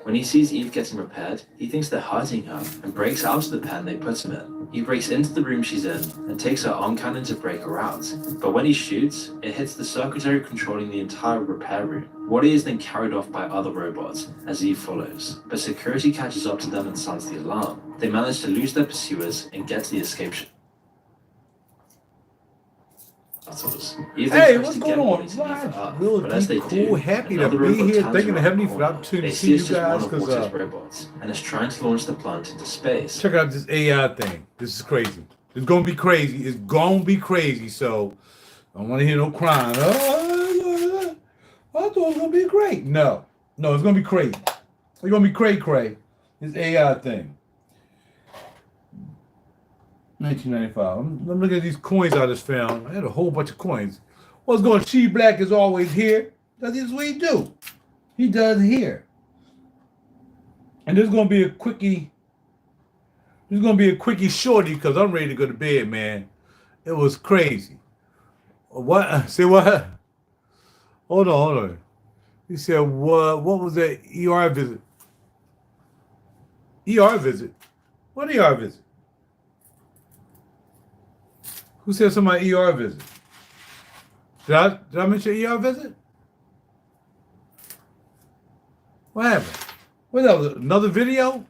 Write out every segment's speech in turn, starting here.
When he sees Eve getting repaired, he thinks they're hurting her and breaks out of the pen they put him in. He breaks into the room she's in and takes her arm cannon to break her out. But when he shoots, it hits the circuitry controlling the entire repair room. Wally is then carried off by other robots as Eve follows, but security catches up to them and sounds the alarm. They manage to lose their pursuers and get to the escape shuttles. Hey, what's going on? Live, really cool, happy to be here. Thanking the Heavenly for the opportunity to see you guys because and it's trying to launch the plant into space. Check out this AI thing. This is crazy. It's gonna be crazy. It's gonna be crazy. So I don't want to hear no crying. Oh, I thought it was gonna be great. No, it's gonna be crazy. It's gonna be cray. This AI thing. 1995. I'm looking at these coins I just found. I had a whole bunch of coins. What's going on? She Black is always here. That's just what he do. He does here. And there's going to be a quickie. There's going to be a quickie shorty because I'm ready to go to bed, man. It was crazy. What? Say what? Hold on. He said, what was that ER visit? ER visit? What ER visit? Who said somebody ER visit? Did I mention ER visit? What happened? What else? Another video?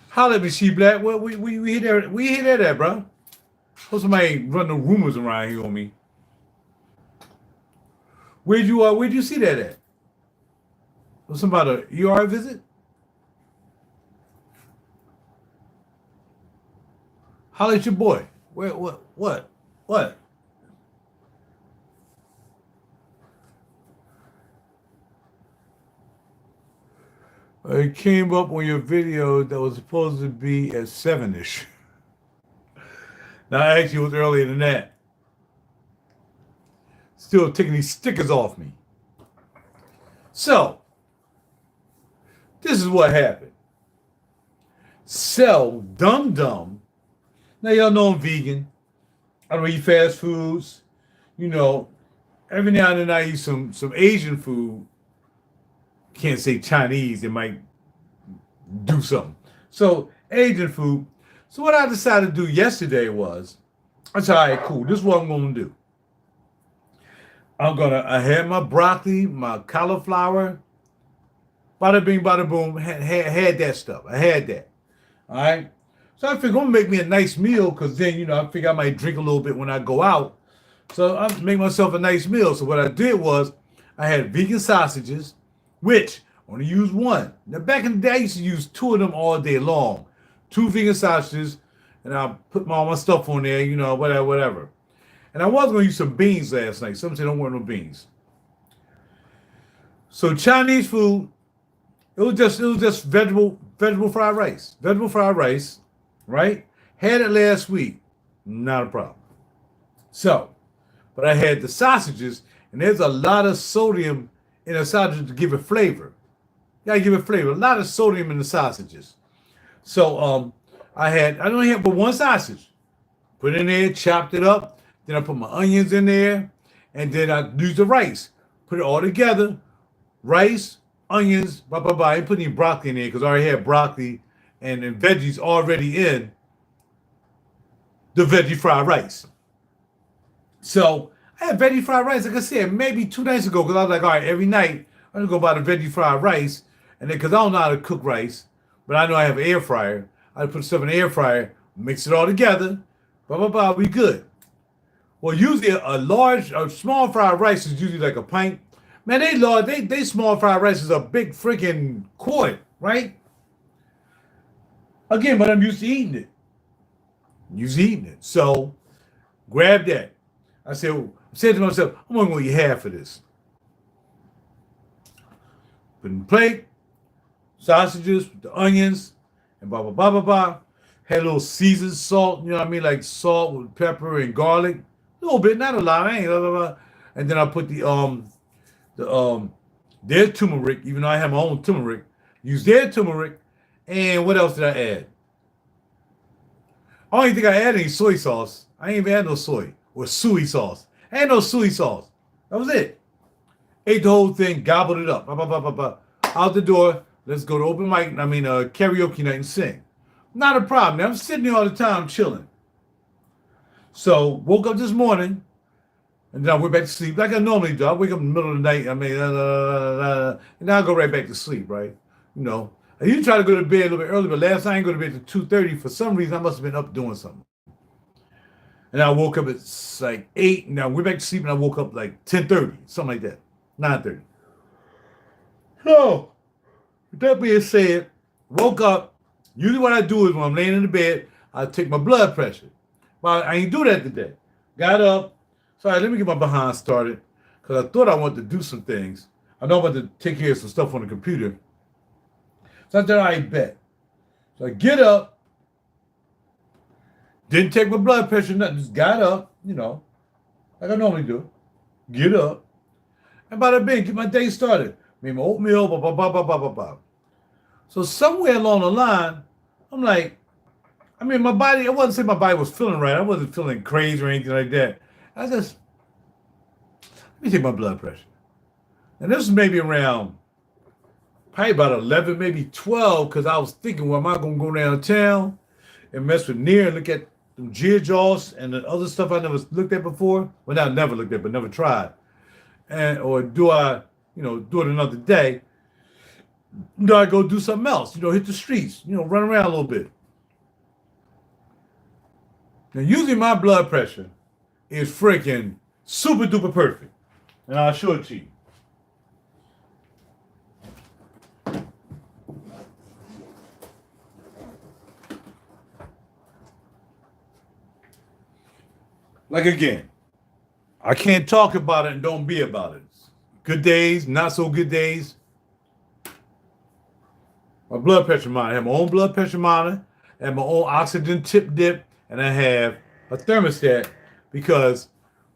Holla at me, She Black. What we hit that? We hit that at, bro. Hope somebody run the rumors around here on me. Where'd you see that at? Was somebody an ER visit? Holla at your boy. Where? What? It came up on your video that was supposed to be at 7-ish. Now, actually, it was earlier than that. Still taking these stickers off me. So, this is what happened. So, dumb. Now, y'all know I'm vegan. I don't eat fast foods. You know, every now and then I eat some Asian food. Can't say Chinese. It might do something. So, Asian food. So, what I decided to do yesterday was, I said, all right, cool. This is what I'm going to do. I had my broccoli, my cauliflower, bada bing, bada boom, had that stuff. I had that. All right. So I figured I'm gonna make me a nice meal because then, I figure I might drink a little bit when I go out. So I make myself a nice meal. So what I did was I had vegan sausages, which I only use one. Now back in the day, I used to use 2 of them all day long. 2 vegan sausages, and I put all my stuff on there, whatever. And I was gonna use some beans last night. Some say don't want no beans. So Chinese food, it was just vegetable fried rice. Vegetable fried rice. Right? Had it last week. Not a problem. So, but I had the sausages, and there's a lot of sodium in the sausages to give it flavor. You gotta give it flavor. A lot of sodium in the sausages. So, I only had but one sausage. Put it in there, chopped it up. Then I put my onions in there, and then I used the rice. Put it all together. Rice, onions, I ain't put any broccoli in there because I already had broccoli and veggies already in the veggie fried rice. So I had veggie fried rice, like I said, maybe 2 nights ago, because I was like, all right, every night I'm gonna go buy the veggie fried rice, and then because I don't know how to cook rice, but I know I have an air fryer, I put stuff in the air fryer, mix it all together, we good. Well, usually a small fried rice is usually like a pint. Man, they small fried rice is a big freaking quart, right? Again, but I'm used to eating it. So, grab that. I said to myself, I'm only going to eat half of this. Put in the plate, sausages with the onions, and Had a little seasoned salt, like salt with pepper and garlic. A little bit, not a lot. And then I put their turmeric, even though I have my own turmeric. Use their turmeric. And what else did I add? I don't even think I added any soy sauce. I ain't even add no soy or soy sauce. Ain't no soy sauce. That was it. Ate the whole thing, gobbled it up. Out the door. Let's go to open mic. Karaoke night and sing. Not a problem. Now, I'm sitting there all the time chilling. So woke up this morning, and then I went back to sleep like I normally do. I wake up in the middle of the night. And then I go right back to sleep. Right? I usually try to go to bed a little bit early, but last night I didn't go to bed till 2:30. For some reason, I must have been up doing something. And I woke up at like 8, and I went back to sleep, and I woke up like 10:30, something like that, 9:30. So, with that being said, woke up. Usually what I do is when I'm laying in the bed, I take my blood pressure. But I ain't do that today. Got up. Sorry, let me get my behind started, because I thought I wanted to do some things. I know I'm about to take care of some stuff on the computer. So I thought I bet. So I get up. Didn't take my blood pressure, nothing. Just got up, like I normally do. Get up. And bada bing, get my day started. Made my oatmeal, blah, blah, blah, blah, blah, blah, blah. So somewhere along the line, I'm like, my body, I wasn't saying my body was feeling right. I wasn't feeling crazy or anything like that. I just, let me take my blood pressure. And this was maybe around, probably about 11, maybe 12, because I was thinking, well, am I going to go downtown and mess with Near and look at them Gia Jaws and the other stuff I never looked at before? Well, not never looked at, but never tried. Or do I, do it another day? Do I go do something else? Hit the streets, run around a little bit. Now, usually my blood pressure is freaking super duper perfect. And I'll show it to you. Like again, I can't talk about it and don't be about it. Good days, not so good days. My blood pressure monitor. I have my own blood pressure monitor, I have my own oxygen tip dip, and I have a thermostat because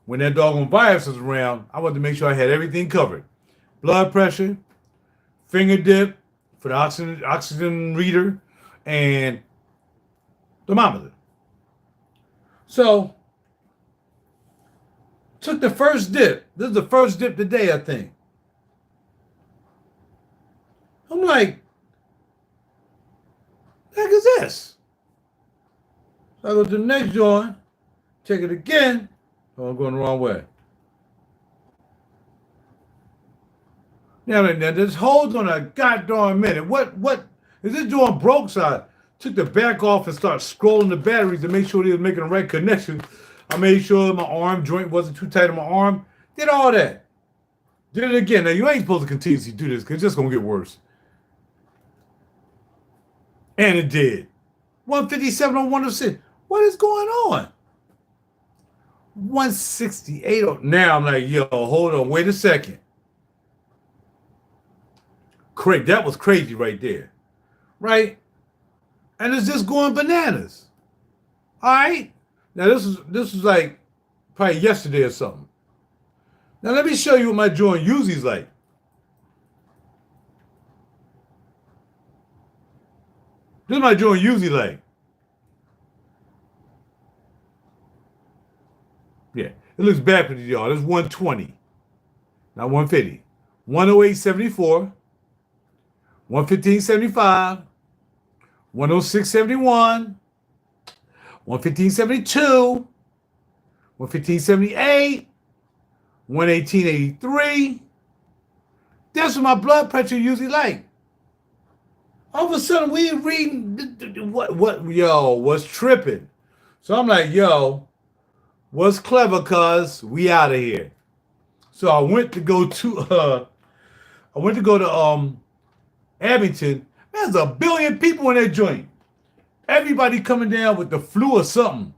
when that doggone virus was around, I wanted to make sure I had everything covered. Blood pressure, finger dip for the oxygen reader, and thermometer. So, took the first dip. This is the first dip today, I think. I'm like, the heck is this? So I go to the next joint, check it again. Oh, I'm going the wrong way. Now, this holds on a goddamn minute. What is this joint broke? So I took the back off and started scrolling the batteries to make sure they was making the right connection. I made sure my arm joint wasn't too tight on my arm. Did all that. Did it again. Now, you ain't supposed to continuously do this because it's just going to get worse. And it did. 157 on 106. What is going on? 168 on. Now I'm like, yo, hold on. Wait a second. That was crazy right there. Right? And it's just going bananas. All right? Now, this was like probably yesterday or something. Now, let me show you what my joint usually is like. This is my joint usually like. Yeah, it looks bad for y'all. This is 120, not 150. 108.74, 115.75, 106.71, 115.72, 115.78, 118.83. That's what my blood pressure usually like. All of a sudden, we ain't reading what's tripping. So I'm like, yo, what's clever, cuz we out of here. So I went to go to Abington. There's a billion people in that joint. Everybody coming down with the flu or something.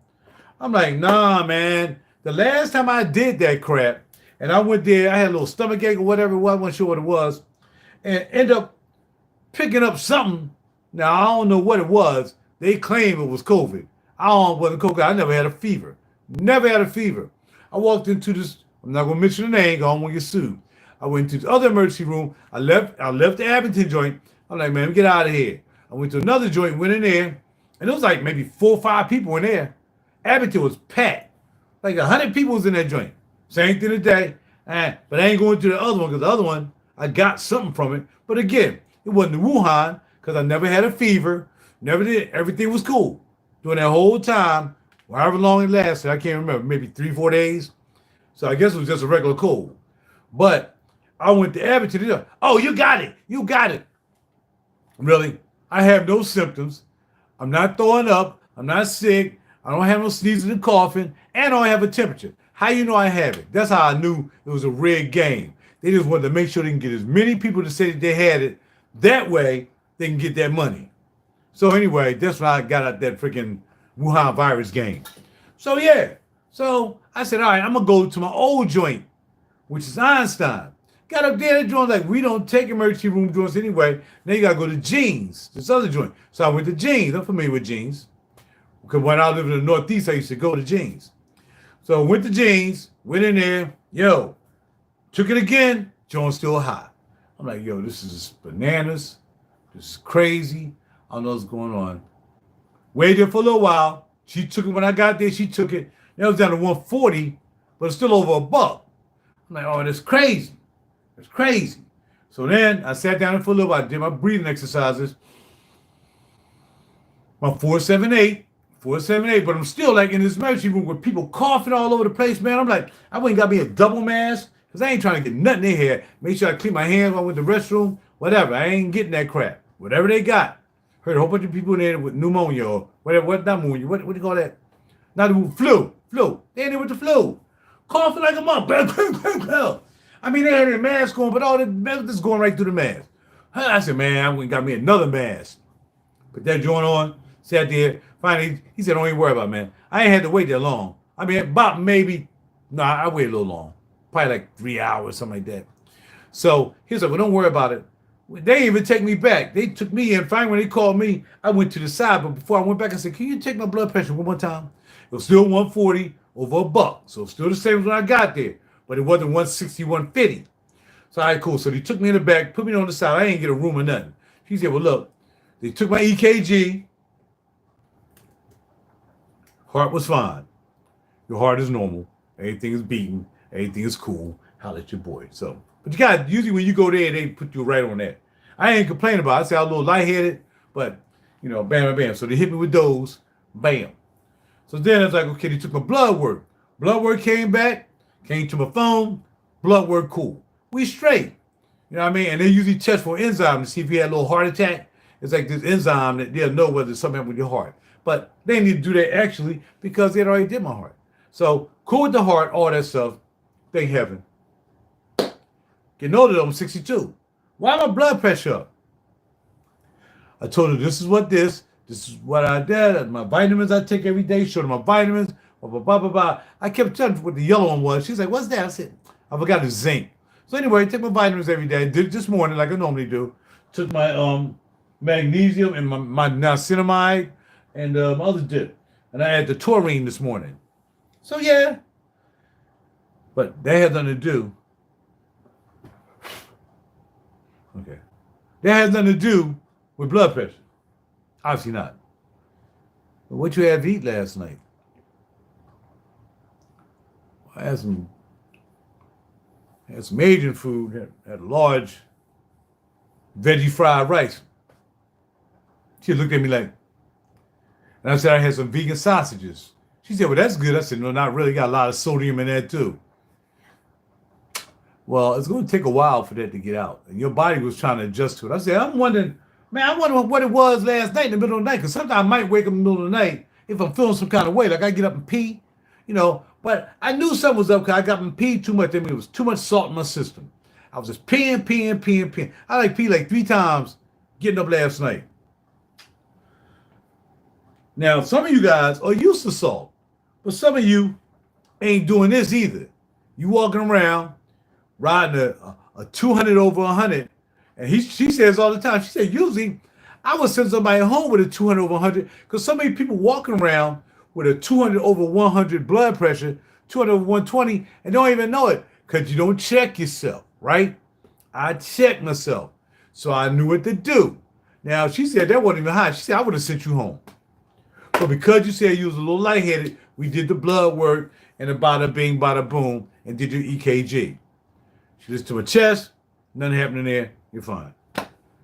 I'm like, nah, man. The last time I did that crap, and I went there, I had a little stomach ache or whatever it was, I wasn't sure what it was, and ended up picking up something. Now, I don't know what it was. They claim it was COVID. Wasn't COVID. I never had a fever. Never had a fever. I walked into this, I'm not going to mention the name, I don't want to get sued. I went to the other emergency room. I left the Abington joint. I'm like, man, get out of here. I went to another joint, went in there, and it was like maybe 4 or 5 people in there. Abington was packed. Like 100 people was in that joint. Same thing today. But I ain't going to the other one because the other one, I got something from it. But again, it wasn't the Wuhan because I never had a fever. Never did. Everything was cool. During that whole time, however long it lasted, I can't remember, maybe 3-4 days. So I guess it was just a regular cold. But I went to Abington. Oh, you got it. You got it. Really? I have no symptoms. I'm not throwing up. I'm not sick. I don't have no sneezing and coughing. And I don't have a temperature. How you know I have it? That's how I knew it was a rigged game. They just wanted to make sure they can get as many people to say that they had it. That way, they can get that money. So anyway, that's why I got out that freaking Wuhan virus game. So yeah. So I said, all right, I'm going to go to my old joint, which is Einstein. Got up there, that joint like, we don't take emergency room joints anyway. Now you got to go to Jeans, this other joint. So I went to Jeans. I'm familiar with Jeans. Because when I lived in the Northeast, I used to go to Jeans. So I went to Jeans, went in there, took it again, joint's still hot. I'm like, this is bananas. This is crazy. I don't know what's going on. Waited for a little while. She took it when I got there, she took it. That was down to 140, but it's still over $1. I'm like, oh, that's crazy. That's crazy. So then I sat down for a little while, I did my breathing exercises. My 478, but I'm still like in this emergency room with people coughing all over the place, man. I'm like, I went and got me a double mask, because I ain't trying to get nothing in here. Make sure I clean my hands while I went to the restroom, whatever. I ain't getting that crap. Whatever they got. Heard a whole bunch of people in there with pneumonia or whatever, what do you call that? Not the flu. They in there with the flu. Coughing like a mother. I mean, they had their mask on, but all the medicine is going right through the mask. I said, man, I went and got me another mask. Put that joint on, sat there. Finally, he said, don't even worry about it, man. I ain't had to wait that long. I mean, about I waited a little long. Probably like 3 hours, something like that. So he said, well, don't worry about it. They didn't even take me back. They took me in. Finally, when they called me, I went to the side. But before I went back, I said, can you take my blood pressure one more time? It was still 140 over $1. So still the same as when I got there. But it wasn't 160, 150. So all right, cool. So they took me in the back, put me on the side. I didn't get a room or nothing. She said, well, look, they took my EKG. Heart was fine. Your heart is normal. Everything is beating. Everything is cool. Holla at your boy. So, but you got usually when you go there, they put you right on that. I ain't complaining about it. I say I'm a little lightheaded, but bam, bam, bam. So they hit me with those, bam. So then I was like, okay, they took my blood work. Blood work came back, came to my phone, blood work cool. We straight. You know what I mean? And they usually test for enzyme to see if you had a little heart attack. It's like this enzyme that they'll know whether something happened with your heart. But they need to do that actually because they already did my heart. So cool with the heart, all that stuff. Thank heaven. Getting older though, I'm 62. Why my blood pressure up? I told her this is what I did. My vitamins I take every day. Showed her my vitamins. Blah, blah, blah, blah, blah. I kept telling her what the yellow one was. She's like, what's that? I said, I forgot the zinc. So anyway, I take my vitamins every day. I did it this morning like I normally do. Took my magnesium and my niacinamide and my other dip. And I had the taurine this morning. So yeah. But that had nothing to do. Okay. That has nothing to do with blood pressure. Obviously not. But what you had to eat last night? I had some Asian food, had a large veggie fried rice. She looked at me like, and I said I had some vegan sausages. She said, well, that's good. I said, no, not really. Got a lot of sodium in that too. Well, it's going to take a while for that to get out. And your body was trying to adjust to it. I said, I'm wondering what it was last night in the middle of the night. Because sometimes I might wake up in the middle of the night if I'm feeling some kind of way. Like I get up and pee, But I knew something was up because I got and peed too much. I mean, it was too much salt in my system. I was just peeing. I peed like 3 times getting up last night. Now, some of you guys are used to salt. But some of you ain't doing this either. You walking around riding a 200 over 100. And she says all the time, she said, usually I would send somebody home with a 200 over 100 because so many people walking around with a 200 over 100 blood pressure, 200 over 120, and don't even know it because you don't check yourself, right? I checked myself. So I knew what to do. Now, she said that wasn't even high. She said, I would have sent you home. But because you said you was a little lightheaded, we did the blood work and the bada bing, bada boom, and did your EKG. She listens to her chest, nothing happening there, you're fine.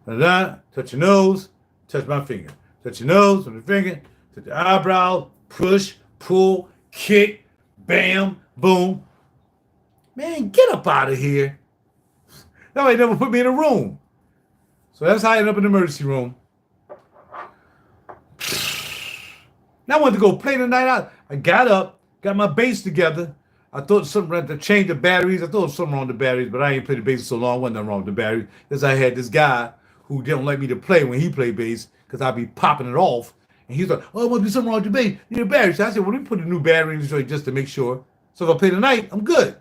Da-da, touch your nose, touch my finger. Touch your nose, touch your finger, touch your eyebrow, push, pull, kick, bam, boom. Man, get up out of here. Nobody never put me in a room. So that's how I ended up in the emergency room. Now I wanted to go play the night out. I got up, got my bass together. I thought something had to change the batteries. I thought there was something wrong with the batteries, but I ain't played the bass so long. Wasn't nothing wrong with the batteries. Because I had this guy who didn't like me to play when he played bass because I'd be popping it off. And he's like, oh, there must be something wrong with your bass. You need a battery. So I said, well, let me put a new battery in the joint just to make sure. So if I play tonight, I'm good.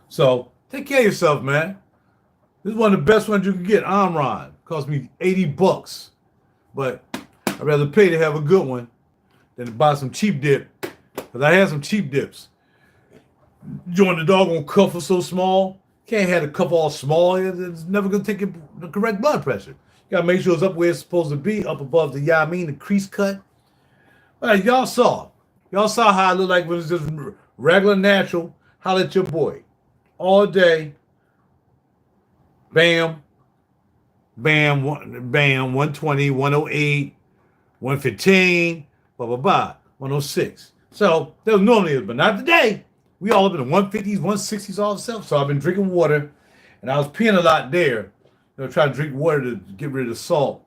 So take care of yourself, man. This is one of the best ones you can get. Omron. Cost me $80. But I'd rather pay to have a good one than to buy some cheap dip. Because I had some cheap dips. Join the doggone cuff was so small. Can't have the cuff all small. It's never going to take the correct blood pressure. You got to make sure it's up where it's supposed to be, up above the, the crease cut. All right, y'all saw. Y'all saw how I look like when it's just regular, natural. Holla at your boy. All day. Bam. Bam. Bam. 120, 108, 115, blah, blah, blah. 106. So that was normally it, but not today. We all up in the 150s, 160s all itself. So I've been drinking water, and I was peeing a lot there. Trying to drink water to get rid of the salt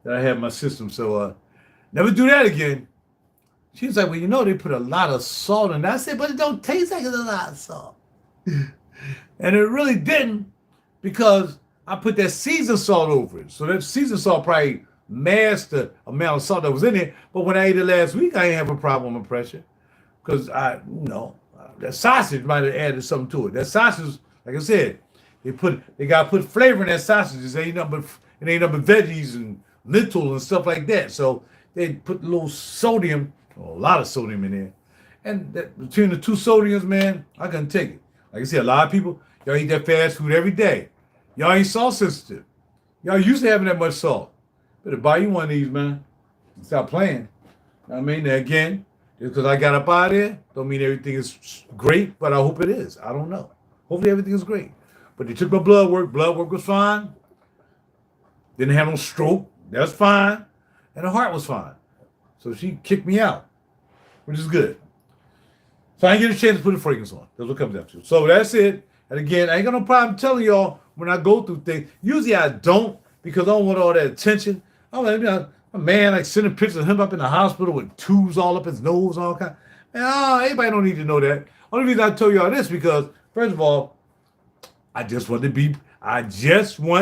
that I have in my system. So never do that again. She was like, well, they put a lot of salt in that. I said, but it don't taste like it's a lot of salt. And it really didn't because I put that seasoned salt over it. So that seasoned salt probably masked the amount of salt that was in it. But when I ate it last week, I didn't have a problem with pressure. Because that sausage might have added something to it. That sausage, like I said, they got to put flavor in that sausage. It ain't nothing but veggies and lentils and stuff like that. So they put a little sodium, or a lot of sodium in there. And between the two sodiums, man, I couldn't take it. Like I said, a lot of people, y'all eat that fast food every day. Y'all ain't salt sensitive. Y'all used to having that much salt. Better buy you one of these, man. Stop playing. I mean, again, just because I got up out of there, don't mean everything is great, but I hope it is. I don't know. Hopefully everything is great. But they took my blood work. Blood work was fine. Didn't have no stroke. That's fine. And the heart was fine. So she kicked me out, which is good. So I didn't get a chance to put a fragrance on. That's what comes after. So that's it. And again, I ain't got no problem telling y'all when I go through things. Usually I don't because I don't want all that attention. I'm like, a man like sending pictures of him up in the hospital with tubes all up his nose, all kind. Man, everybody don't need to know that. Only reason I tell y'all this because, first of all, I just wanted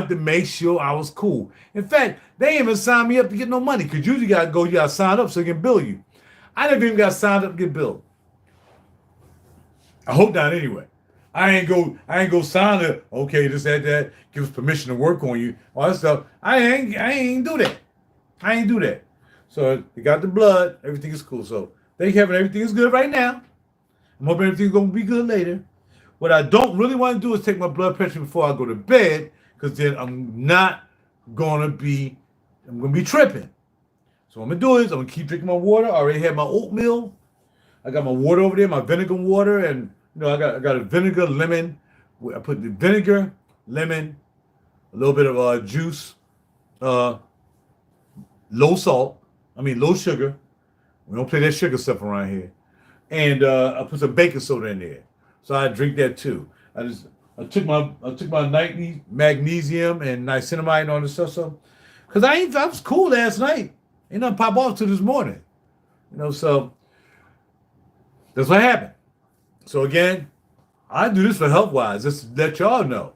to make sure I was cool. In fact, they ain't even signed me up to get no money because usually you gotta sign up so they can bill you. I never even got signed up to get billed. I hope not anyway. I ain't go sign up. Okay, just had that. Give us permission to work on you. All that stuff. I ain't do that. I ain't do that. So they got the blood. Everything is cool. So they having everything is good right now. I'm hoping everything's gonna be good later. What I don't really want to do is take my blood pressure before I go to bed, because then I'm gonna be tripping. So what I'm gonna do is I'm gonna keep drinking my water. I already have my oatmeal. I got my water over there, my vinegar water, and I got a vinegar, lemon. I put the vinegar, lemon, a little bit of juice, low sugar. We don't play that sugar stuff around here. And I put some baking soda in there. So I drink that too. I took my nightly magnesium and niacinamide and all this stuff. So, cause I was cool last night. Ain't nothing pop off till this morning. So that's what happened. So again, I do this for health wise, just to let y'all know.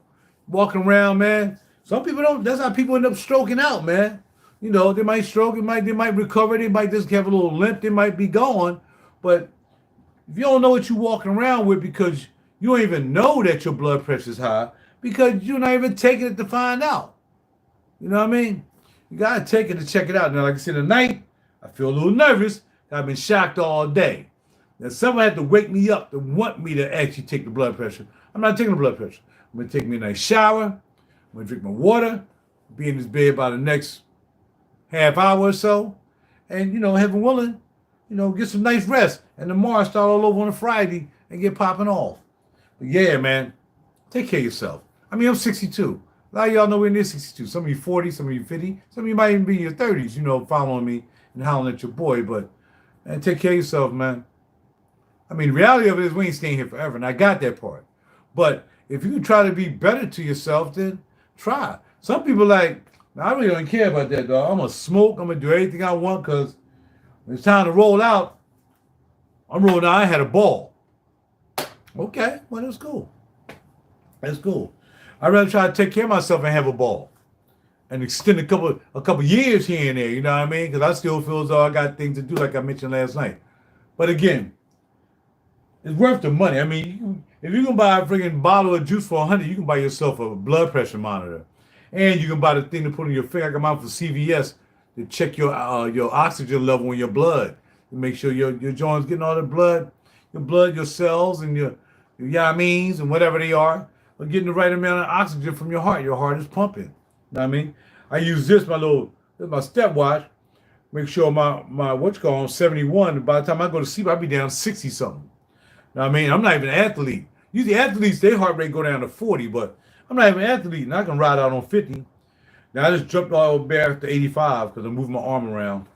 Walking around, man. Some people don't. That's how people end up stroking out, man. They might stroke. They might recover. They might just have a little limp. They might be gone. But if you don't know what you're walking around with because you don't even know that your blood pressure is high because you're not even taking it to find out. You know what I mean? You got to take it to check it out. Now, like I said, tonight, I feel a little nervous. I've been shocked all day. Now, someone had to wake me up to want me to actually take the blood pressure. I'm not taking the blood pressure. I'm going to take me a nice shower. I'm going to drink my water, be in this bed by the next half hour or so, and, heaven willing, get some nice rest. And tomorrow I start all over on a Friday and get popping off. But yeah, man, take care of yourself. I mean, I'm 62. A lot of y'all nowhere near 62. Some of you 40, some of you 50, some of you might even be in your 30s, following me and howling at your boy. But man, take care of yourself, man. I mean, the reality of it is we ain't staying here forever, and I got that part. But if you can try to be better to yourself, then try. Some people like, I really don't care about that, dog. I'm going to smoke. I'm going to do everything I want because when it's time to roll out, I'm rolling out. I had a ball. Okay, well, that's cool. That's cool. I'd rather try to take care of myself and have a ball and extend a couple years here and there, you know what I mean? Because I still feel as though I got things to do, like I mentioned last night. But again, it's worth the money. I mean, if you can buy a freaking bottle of juice for $100, you can buy yourself a blood pressure monitor. And you can buy the thing to put on your finger. I got mine for CVS to check your oxygen level in your blood to make sure your joints getting all the blood, your cells, and your yamines and whatever they are getting the right amount of oxygen from your heart. Your heart is pumping. You know what I mean? I use this, my stepwatch. Make sure my what's called 71. By the time I go to sleep, I'll be down 60 something. You know what I mean? I'm not even an athlete. Usually athletes, their heart rate go down to 40, but I'm not even an athlete, and I can ride out on 50. Now I just jumped all the way back to 85 because I'm moving my arm around.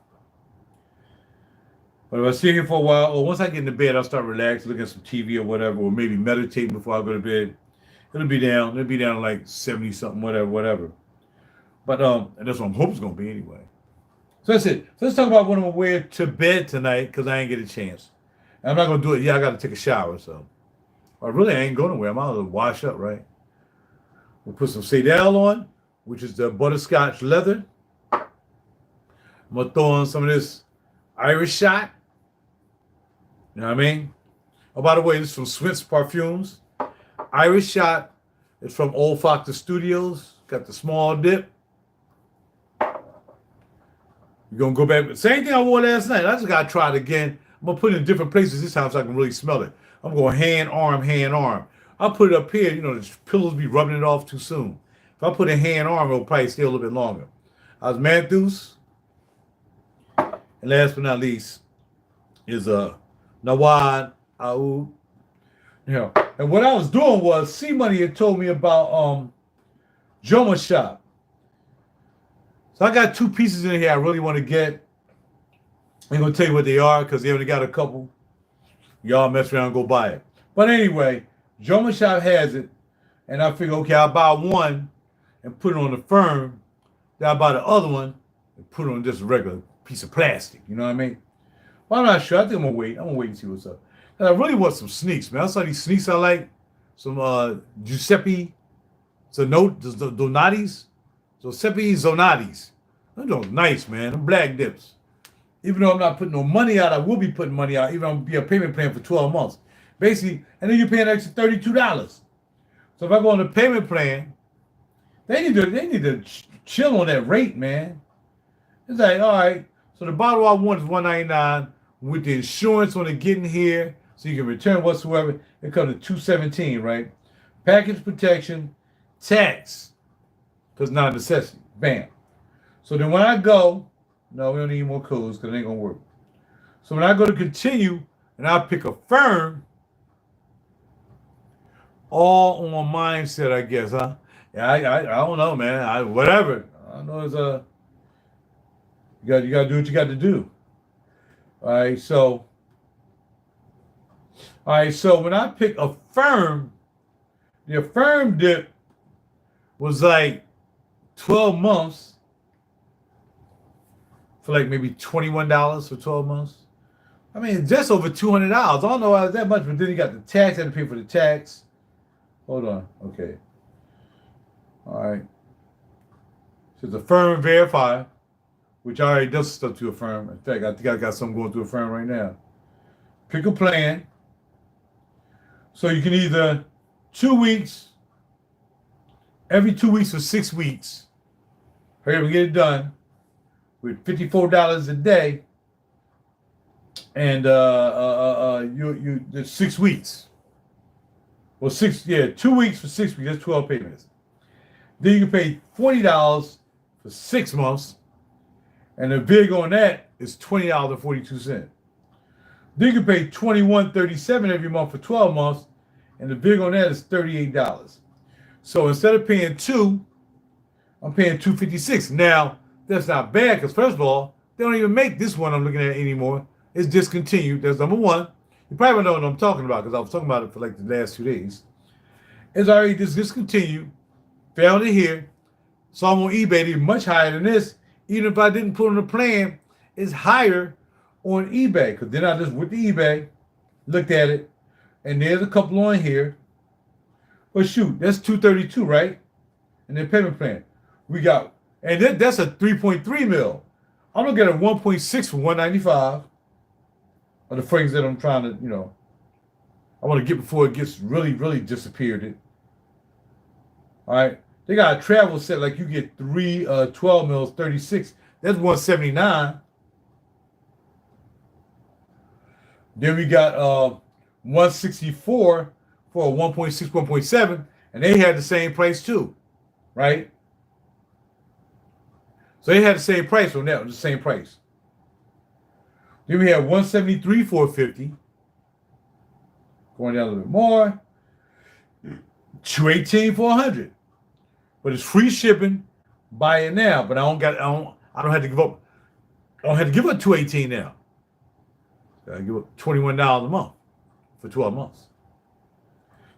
But if I sit here for a while, or once I get into bed, I'll start relaxing, looking at some TV or whatever, or maybe meditating before I go to bed. It'll be down to like 70 something, whatever. But and that's what I'm hoping it's gonna be anyway. So that's it. So let's talk about what I'm gonna wear to bed tonight, because I ain't get a chance. And I'm not gonna do it. Yeah, I gotta take a shower, so I really ain't going nowhere. I'm out to wash up, right? We'll put some Sadell on, which is the butterscotch leather. I'm gonna throw on some of this Irish shot. You know what I mean? Oh, by the way, this is from Swintz Parfumes. Irish shot. It's from Olfactor Studios. Got the small dip. You're gonna go back. Same thing I wore last night. I just gotta try it again. I'm gonna put it in different places this time so I can really smell it. I'm going hand, arm. I'll put it up here. The pillows be rubbing it off too soon. If I put a hand, arm, it'll probably stay a little bit longer. I was Manthus. And last but not least is Nawad Aoud. And what I was doing was, C-Money had told me about Joma Shop. So I got two pieces in here I really want to get. I'm going to tell you what they are because they only got a couple. Y'all mess around and go buy it. But anyway, Joma Shop has it. And I figure, okay, I'll buy one and put it on the firm. Then I'll buy the other one and put it on just a regular piece of plastic. You know what I mean? Well, I'm not sure. I think I'm going to wait. I'm going to wait and see what's up. And I really want some sneaks, man. I saw these sneaks I like. Some Giuseppe Donatis. Giuseppe Zonatis. Those are nice, man. Them black dips. Even though I'm not putting no money out, I will be putting money out. Even though I'm be a payment plan for 12 months. Basically, and then you're paying an extra $32. So if I go on the payment plan, they need to chill on that rate, man. It's like, all right. So the bottle I want is $199 with the insurance on it getting here, so you can return whatsoever. It comes to $217, right? Package protection, tax, because not a necessity. Bam. So then when I go, no, we don't need more codes because it ain't gonna work. So when I go to continue and I pick a firm, all on mindset, I guess, huh? Yeah, I don't know, man. Whatever. I know it's you gotta do what you got to do. All right, so when I pick a firm, the firm dip was like 12 months for like maybe $21 for 12 months. I mean, just over $200. I don't know why it's that much, but then you got the tax. I had to pay for the tax. Hold on. Okay. All right. So it's a firm verify, which already does stuff to a firm. In fact, I think I got something going through a firm right now. Pick a plan. So you can either 2 weeks, every 2 weeks for 6 weeks. Hurry up and get it done with $54 a day, and you 6 weeks. Well, 2 weeks for 6 weeks. That's 12 payments. Then you can pay $40 for 6 months, and the VIG on that is $20.42. Then you can pay $21.37 every month for 12 months, and the big on that is $38. So instead of paying $2, I'm paying $2.56. Now that's not bad because first of all, they don't even make this one I'm looking at anymore. It's discontinued. That's number one. You probably don't know what I'm talking about because I was talking about it for like the last 2 days. It's already discontinued. Found it here. Saw them on eBay. They're much higher than this. Even if I didn't put on the plan, it's higher on eBay. Because then I just went to eBay, looked at it, and there's a couple on here. But shoot, that's $232, right? And then payment plan. We got, and that's a 3.3 mil. I'm gonna get a 1.6 for $195. Are the frames that I'm trying to, I want to get before it gets really, really disappeared. All right. They got a travel set like you get 3 12 mils, 36. That's $179. Then we got 164 for a 1.6, 1.7, and they had the same price too, right? So they had the same price on that, the same price. Then we have 173 for 50. Going down a little bit more. 218 for 100. But it's free shipping. Buy it now. But I don't have to give up. I don't have to give up 218 now. I give up $21 a month for 12 months.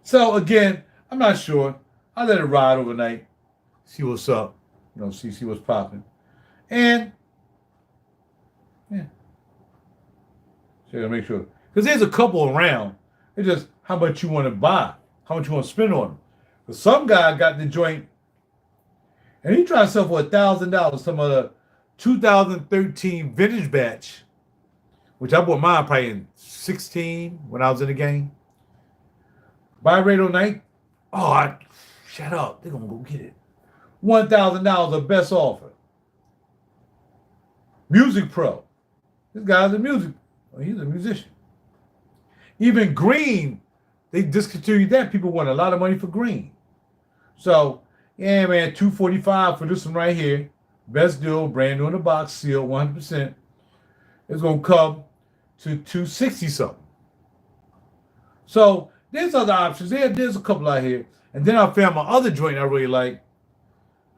So again, I'm not sure. I let it ride overnight. See what's up. See what's popping. And yeah. So make sure. Because there's a couple around. It's just how much you want to buy, how much you want to spend on them. Because some guy got the joint, and he tried to sell for $1,000, some other 2013 vintage batch, which I bought mine probably in 16 when I was in the game. Buy rate on night. Oh, shut up. They're going to go get it. $1,000, the best offer. Music Pro. This guy's he's a musician. Even Green, they discontinued that. People want a lot of money for Green. So, yeah, man, $245 for this one right here. Best deal, brand new in the box, sealed 100%. It's going to come to $260 something. So, there's other options. There's a couple out here. And then I found my other joint I really like.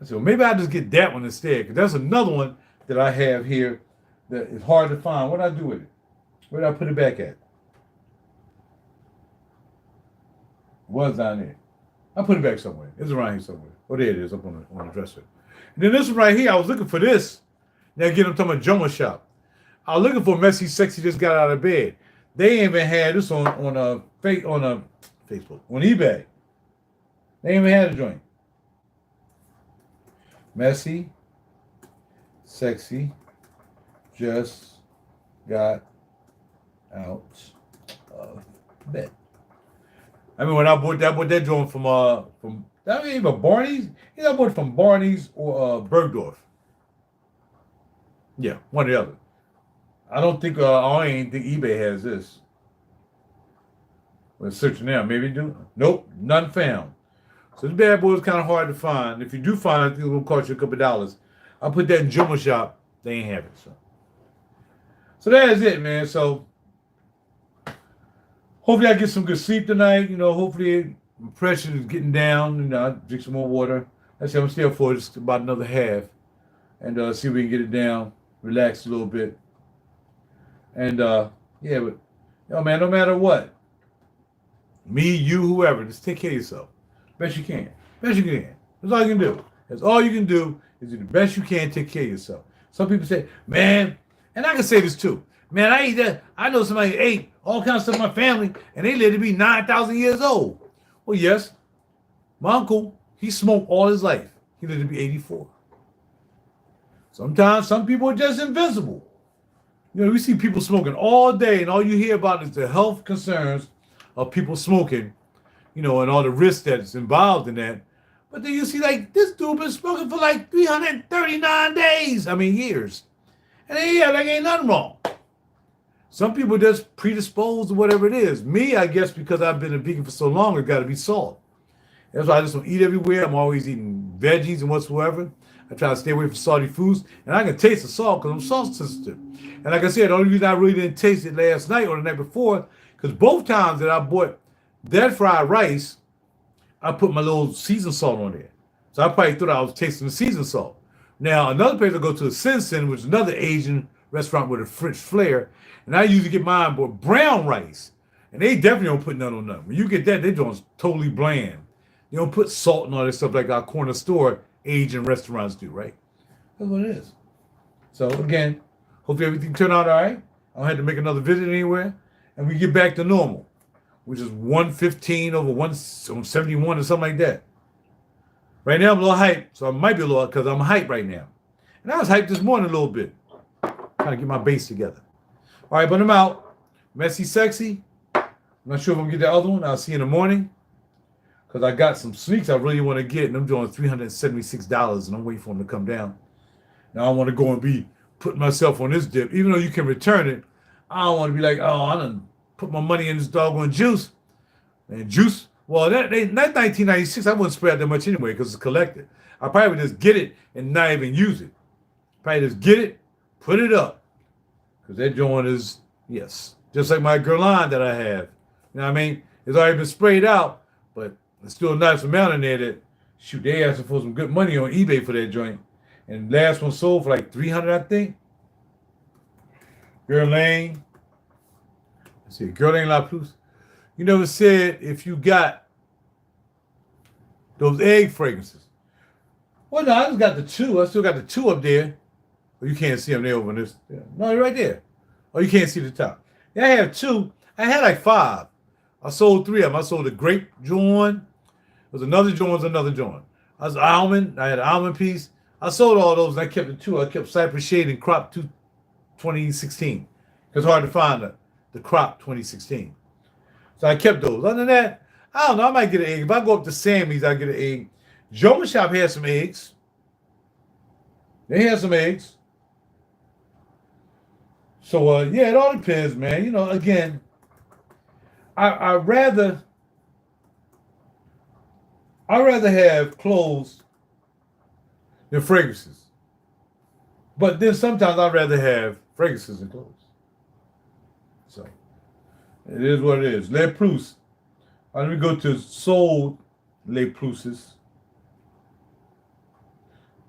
I said, well, maybe I'll just get that one instead. Because that's another one that I have here that is hard to find. What did I do with it? Where did I put it back at? Was down there. I put it back somewhere. It's around here somewhere. Oh, there it is, up on the dresser. And then this one right here, I was looking for this. Now again, I'm talking about Jumbo Shop. I was looking for Messy Sexy just got out of bed. They even had this on Facebook, on eBay. They even had a joint. Messy Sexy just got out of bed. I mean, when I bought that joint from Barney's. I bought it from Barney's or Bergdorf. Yeah, one or the other. I don't think eBay has this. We're searching now. Maybe it do. Nope, none found. So this bad boy is kind of hard to find. If you do find it, I think it will cost you a couple of dollars. I put that in Jumbo Shop. They ain't have it. So that is it, man. So hopefully I get some good sleep tonight. Hopefully my pressure is getting down. I drink some more water. That's it. I'm still for just about another half. And see if we can get it down. Relax a little bit. And yeah, but man, no matter what, me, you, whoever, just take care of yourself. Best you can. Best you can. That's all you can do. That's all you can do is do the best you can, take care of yourself. Some people say, man, and I can say this too. Man, I ate that. I know somebody ate all kinds of stuff in my family, and they lived to be 9,000 years old. Well, yes, my uncle, he smoked all his life. He lived to be 84. Sometimes some people are just invincible. We see people smoking all day, and all you hear about is the health concerns of people smoking, and all the risks that's involved in that. But then you see, like, this dude been smoking for like 339 days. Years. And then, ain't nothing wrong. Some people just predisposed to whatever it is. Me, I guess, because I've been a vegan for so long, it's got to be salt. That's why I just don't eat everywhere. I'm always eating veggies and whatsoever. I try to stay away from salty foods, and I can taste the salt because I'm salt sensitive. And like I said, the only reason I really didn't taste it last night or the night before, because both times that I bought that fried rice, I put my little seasoned salt on there. So I probably thought I was tasting the seasoned salt. Now, another place I go to is Sin, which is another Asian restaurant with a French flair. And I usually get mine with brown rice. And they definitely don't put none on them. When you get that, they don't totally bland. They don't put salt and all that stuff like our corner store Asian restaurants do, right? That's what it is. So again, hopefully everything turned out all right. I don't have to make another visit anywhere. And we get back to normal, which is 115 over 171 or something like that. Right now I'm a little hyped, so I might be a little, because I'm hyped right now. And I was hyped this morning a little bit. Trying to get my base together. All right, but I'm out. Messy Sexy. I'm not sure if I'm going to get the other one. I'll see you in the morning. Because I got some sneaks I really want to get, and I'm doing $376, and I'm waiting for them to come down. Now I want to go and be putting myself on this dip. Even though you can return it, I don't want to be like, oh, I done put my money in this doggone juice. And juice, well, that 1996, I wouldn't spread that much anyway because it's collected. I probably would just get it and not even use it. Probably just get it, put it up. Because that joint is, yes, just like my Guerlain that I have. You know what I mean? It's already been sprayed out, but there's still a nice amount in there that, shoot, they asking for some good money on eBay for that joint. And last one sold for like $300, I think. Guerlain. Let's see, Guerlain La Plus. You never said if you got those egg fragrances. Well, no, I just got the two. I still got the two up there. Oh, you can't see them there over this. Yeah. No, they're right there. Oh, you can't see the top. Yeah, I have two. I had like 5. I sold 3 of them. I sold the grape joint. There was another joint. I was almond. I had an almond piece. I sold all those, and I kept the 2. I kept Cypress Shade and Crop 2016. It's hard to find the Crop 2016. So I kept those. Other than that, I don't know. I might get an egg. If I go up to Sammy's, I'll get an egg. Joma Shop has some eggs. They have some eggs. So, yeah, it all depends, man. You know, again, I'd rather have clothes than fragrances. But then sometimes I'd rather have fragrances than clothes. So, it is what it is. Les Plus. Let me go to sold Les Pluses.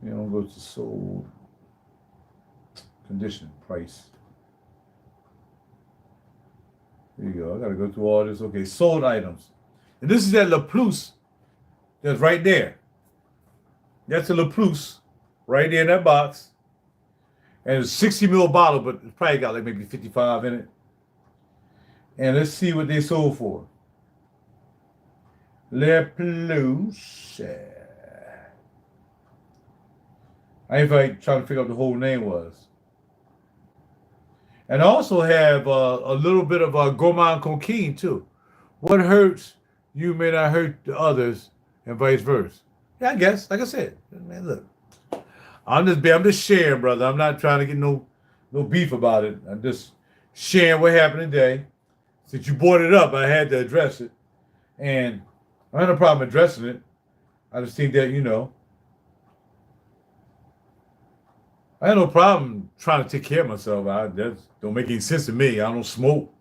You know, go to sold condition price. There you go. I gotta go through all this. Okay, sold items. And this is that Le Plus that's right there. That's a Le Plus right there in that box. And it's a 60 ml bottle, but it's probably got like maybe 55 in it. And let's see what they sold for. Le Plus. I ain't trying to figure out what the whole name was. And I also have a little bit of gourmand coquine too. What hurts you may not hurt the others, and vice versa. Yeah, I guess. Like I said, man, look, I'm just sharing, brother. I'm not trying to get no beef about it. I'm just sharing what happened today. Since you brought it up, I had to address it, and I have no problem addressing it. I just think that, you know, I have no problem trying to take care of myself. That don't make any sense to me. I don't smoke.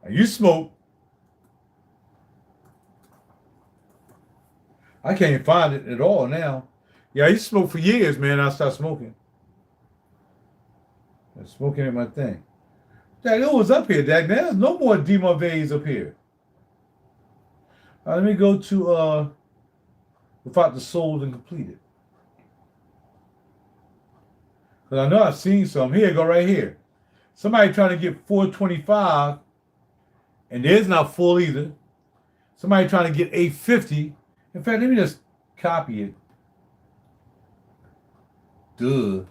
You smoke. I can't find it at all now. Yeah, I used to smoke for years, man. I stopped smoking. I was smoking at my thing. Dad, it was up here, Dad. There's no more Demarvays up here. Let me go to without the sold and completed. Because I know I've seen some. Here, go right here. Somebody trying to get 425, and theirs not full either. Somebody trying to get 850. In fact, let me just copy it. Duh.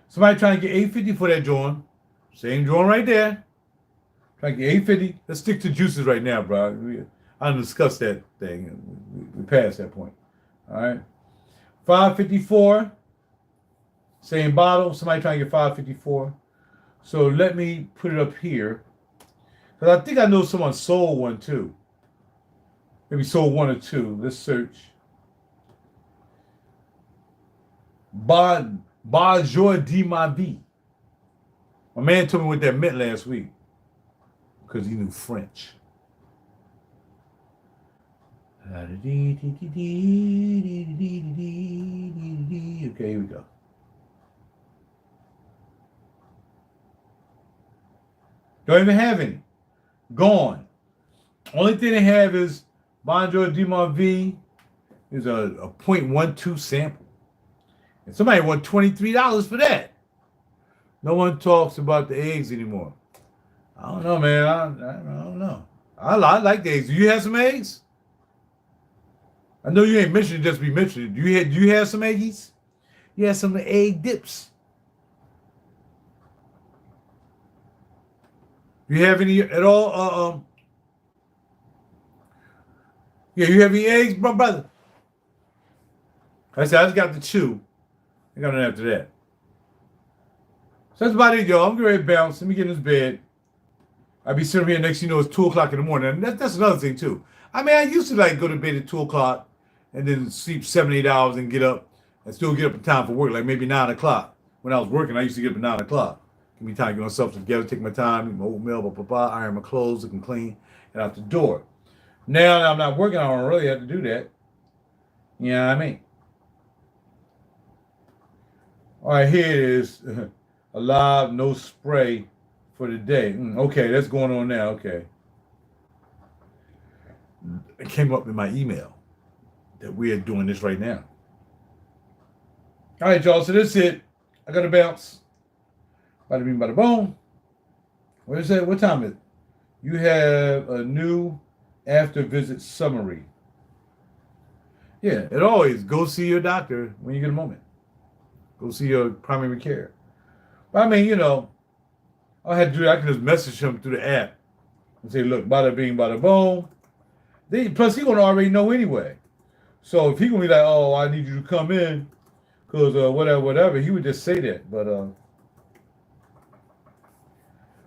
Somebody trying to get 850 for that joint. Same joint right there. Trying to get 850. Let's stick to juices right now, bro. I discussed that thing. We passed that point. All right. 554. Same bottle. Somebody trying to get 554. So let me put it up here. Because I think I know someone sold one too. Maybe sold 1 or 2. Let's search. Bonjour de ma vie. My man told me what that meant last week because he knew French. Okay, here we go. Don't even have any. Gone. Only thing they have is Bonjour de ma vie is a 0.12 sample. And somebody won $23 for that. No one talks about the eggs anymore. I don't know, man. I don't know. I like the eggs. Do you have some eggs? I know you ain't mentioning just be mentioning. Do you have some eggies? You have some egg dips. Do you have any at all? Yeah, you have any eggs, my brother? I said I just got the chew. I got it after that. So that's about it, y'all. I'm getting ready to bounce. Let me get in this bed. I'll be sitting here next, it's 2 o'clock in the morning. And that's another thing, too. I mean, I used to go to bed at 2 o'clock and then sleep 7, 8 hours and get up and still get up in time for work, like maybe 9 o'clock. When I was working, I used to get up at 9 o'clock. Give me time to get myself together, take my time, eat my oatmeal, iron my clothes, looking clean, and out the door. Now that I'm not working, I don't really have to do that. You know what I mean? All right, here it is. aLiVe, no spray for the day. Okay, that's going on now. Okay. It came up in my email that we are doing this right now. All right, y'all. So that's it. I got to bounce. Bada bing, bada boom. What is that? What time is it? You have a new after visit summary. Yeah, it always go see your doctor when you get a moment. Go see your primary care. But I mean, all I had to do, I can just message him through the app and say, look, bada bing, bada boom. Plus, he's going to already know anyway. So if he going to be like, oh, I need you to come in because whatever, he would just say that. But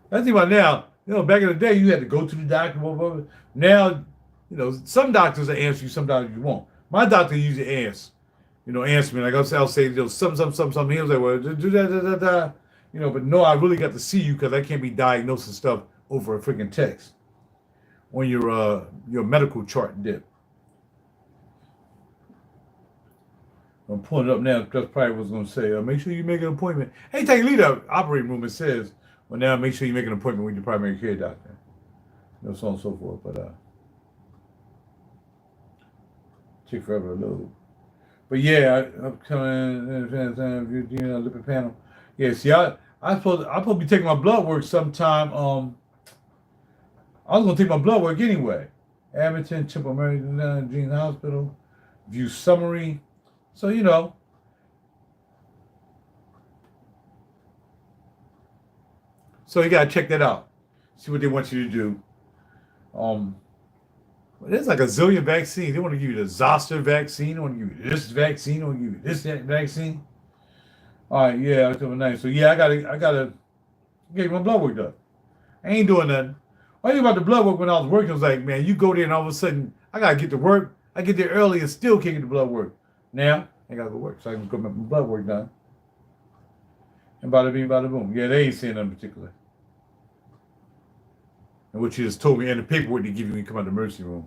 that's about now. Back in the day, you had to go to the doctor. Blah, blah, blah. Now, some doctors will answer you, some doctors you won't. My doctor usually answer me. Like I'll say, something. He was like, well, do that. But no, I really got to see you because I can't be diagnosing stuff over a freaking text on your medical chart dip. I'm pulling it up now. That's probably what I was going to say. Make sure you make an appointment. Anytime you leave the operating room, it says, well, now make sure you make an appointment with your primary care doctor. So on and so forth. But take forever to load. But yeah, I'm coming lipid panel. Yeah, see, I'm supposed to be taking my blood work sometime. I was gonna take my blood work anyway. Abington, Temple American Gene Hospital, view summary. So So you gotta check that out. See what they want you to do. There's like a zillion vaccines. They want to give you the zoster vaccine. They want to give you this vaccine. They want to give you this vaccine. All right, yeah, October 9th. So yeah, I gotta get my blood work done. I ain't doing nothing. One thing about the blood work when I was working was like, man, you go there and all of a sudden I gotta get to work. I get there early and still can't get the blood work. Now I gotta go work so I can get my blood work done. And bada bing, bada boom. Yeah, they ain't saying nothing particular. And what you just told me and the paperwork they give you when you come out of the emergency room.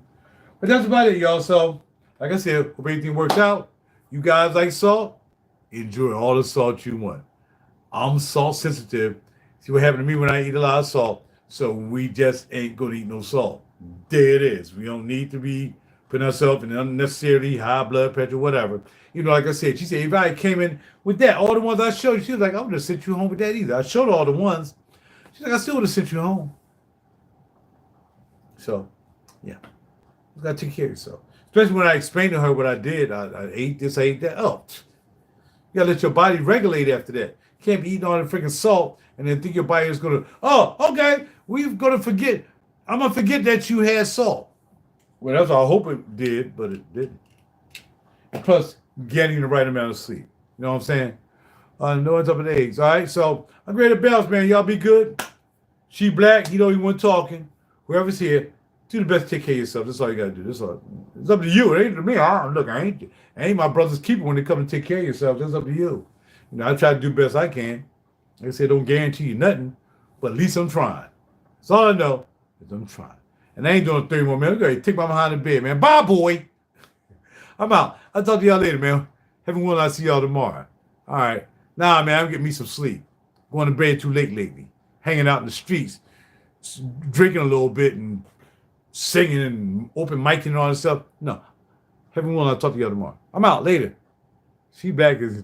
But that's about it, y'all. So, like I said, hope everything works out. You guys like salt? Enjoy all the salt you want. I'm salt sensitive. See what happened to me when I eat a lot of salt. So we just ain't gonna eat no salt. There it is. We don't need to be putting ourselves in unnecessarily high blood pressure, whatever. Like I said, she said, if I came in with that, all the ones I showed you, she was like, I would have sent you home with that either. I showed her all the ones. She's like, I still would have sent you home. So, yeah. You gotta take care of yourself. Especially when I explained to her what I did. I ate this, I ate that. Oh, you gotta let your body regulate after that. You can't be eating all the freaking salt and then think your body is gonna, oh, okay, we're gonna forget. I'm gonna forget that you had salt. Well, that's what I hope it did, but it didn't. And plus, getting the right amount of sleep. You know what I'm saying? No one's up in eggs. All right, so I'm ready to bounce, man. Y'all be good. She black, he wasn't talking. Whoever's here, do the best to take care of yourself. That's all you gotta do. That's all. It's up to you. It ain't to me. I ain't my brother's keeper when they come and take care of yourself. That's up to you. You know, I try to do the best I can. They say don't guarantee you nothing, but at least I'm trying. That's all I know is I'm trying. And I ain't doing 30 more minutes. I'm going to take my behind the bed, man. Bye, boy. I'm out. I'll talk to y'all later, man. Heaven willing, I'll see y'all tomorrow. All right. Nah, man, I'm getting me some sleep. Going to bed too late lately. Hanging out in the streets, drinking a little bit and singing and open micing and all that stuff. No. Heaven willing, I'll talk to y'all tomorrow. I'm out later. She back as